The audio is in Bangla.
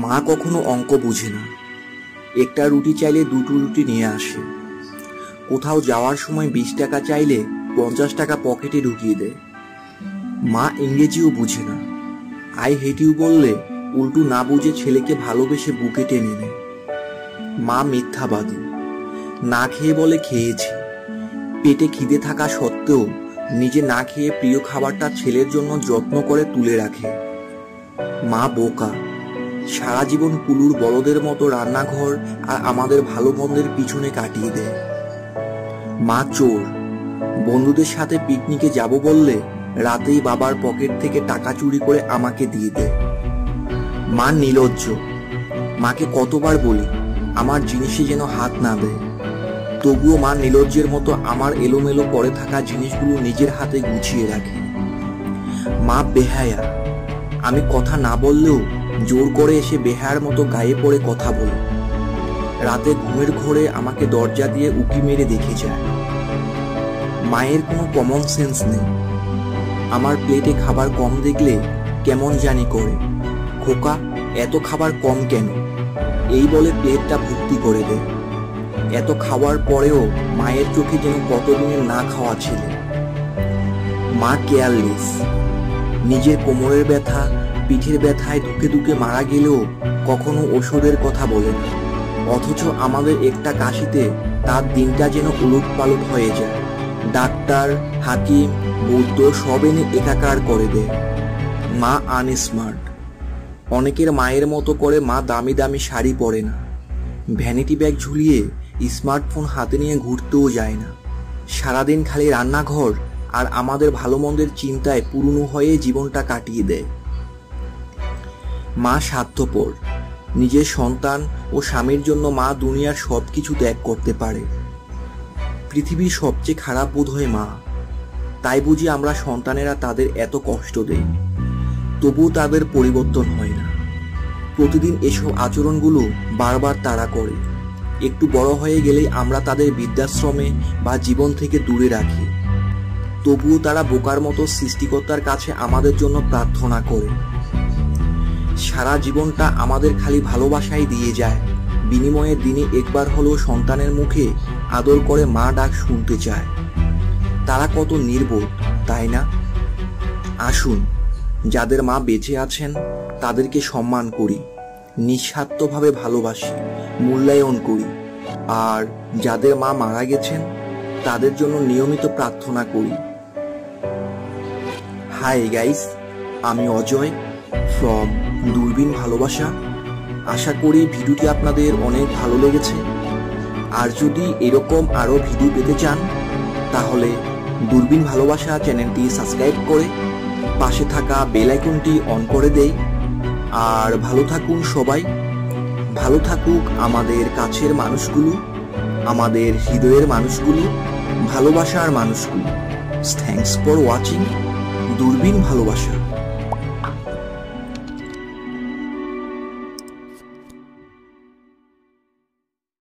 মা কখনো অঙ্ক বুঝে না, একটা রুটি চাইলে দুটো রুটি নিয়ে আসে। কোথাও যাওয়ার সময় 20 টাকা চাইলে 50 টাকা পকেটে ঢুকিয়ে দেয়। মা ইংরেজিও বুঝে না, আই হেট ইউ বললে উল্টো না বুঝে ছেলেকে ভালোবেসে বুকে টেনে নেয়। মা মিথ্যাবাদী, না খেয়ে বলে খেয়েছি, পেটে খিদে থাকা সত্ত্বেও নিজে না খেয়ে প্রিয় খাবারটা ছেলের জন্য যত্ন করে তুলে রাখে। মা বোকা, সারা জীবন কুলুর বলদের মতো রান্নাঘর আর আমাদের ভালো মন্দের পিছনে কাটিয়ে দেয়। মা চোর, বন্ধুদের সাথে পিকনিকে যাব বললে রাতেই বাবার পকেট থেকে টাকা চুরি করে আমাকে দিয়ে দেয়। মা নির্লজ্জ, মাকে কতবার বলি আমার জিনিসে যেন হাত না দেয়, তবুও মা নির্লজ্জের মতো আমার এলোমেলো পড়ে থাকা জিনিসগুলো নিজের হাতে গুছিয়ে রাখে। মা বেহায়া, আমি কথা না বললেও জোর করে এসে বেহায়ার মতো গায়ে পড়ে কথা বলে। রাতে ঘুমের ঘোরে আমাকে দরজা দিয়ে উঁকি মেরে দেখে যায়। মায়ের কোনো কমন সেন্স নেই, আমার প্লেটে খাবার কম দেখলে কেমন জানি করে, খোকা এত খাবার কম কেন, এই বলে প্লেটটা ভর্তি করে দেয়। এত খাওয়ার পরেও মায়ের চোখে যেন কতদিনের না খাওয়া ছিল। মা কেয়ারলেস, নিজের কোমরের ব্যথা পিঠের ব্যথায় ধুকে ধুকে মারা গেলেও কখনো ওষুধের কথা বলে না, অথচ আমাদের একটা কাশিতে তার দিনটা যেন উলট পালট হয়ে যায়। ডাক্তার, হাকিম, বৈদ্য সব এনে একাকার করে দেয়। মা আনস্মার্ট, অনেকের মায়ের মতো করে মা দামি দামি শাড়ি পরে না, ভ্যানিটি ব্যাগ ঝুলিয়ে স্মার্টফোন হাতে নিয়ে ঘুরতেও যায় না, সারাদিন খালি রান্নাঘর আর আমাদের ভালো মন্দের চিন্তায় পুরনো হয়ে জীবনটা কাটিয়ে দেয়। মা স্বার্থপর, নিজের সন্তান ও স্বামীর জন্য মা দুনিয়ার সবকিছু ত্যাগ করতে পারে। পৃথিবীর সবচেয়ে খারাপ বোধ হয় মা, তাই বুঝি আমরা সন্তানেরা তাদের এত কষ্ট দেই, তবুও তাদের পরিবর্তন হয় না। প্রতিদিন এসব আচরণগুলো বারবার তারা করে। একটু বড় হয়ে গেলেই আমরা তাদের বৃদ্ধাশ্রমে বা জীবন থেকে দূরে রাখি, তবুও তারা বোকার মতো সৃষ্টিকর্তার কাছে আমাদের জন্য প্রার্থনা করে। সারা জীবনটা আমাদের খালি ভালোবাসাই দিয়ে যায়, বিনিময়ে দিনে একবার হলেও সন্তানের মুখে আদর করে মা ডাক শুনতে চায়। তারা কত নির্বোধ, তাই না? আসুন, যাদের মা বেঁচে আছেন তাদেরকে সম্মান করি, নিঃস্বার্থভাবে ভালোবাসি, মূল্যায়ন করি, আর যাদের মা মারা গেছেন তাদের জন্য নিয়মিত প্রার্থনা করি। হাই গাইস, আমি অজয় ফ্রম দূরবীন ভালোবাসা। আশা করি ভিডিওটি আপনাদের অনেক ভালো লেগেছে। আর যদি এরকম আরো ভিডিও পেতে চান তাহলে দূরবীন ভালোবাসা চ্যানেলটি সাবস্ক্রাইব করে পাশে থাকা বেল আইকনটি অন করে দেই। আর ভালো থাকুন সবাই, ভালো থাকুক আমাদের কাছের মানুষগুলো, আমাদের হৃদয়ের মানুষগুলো, ভালোবাসার মানুষগুলো। থ্যাঙ্কস ফর ওয়াচিং দূরবীন ভালোবাসা।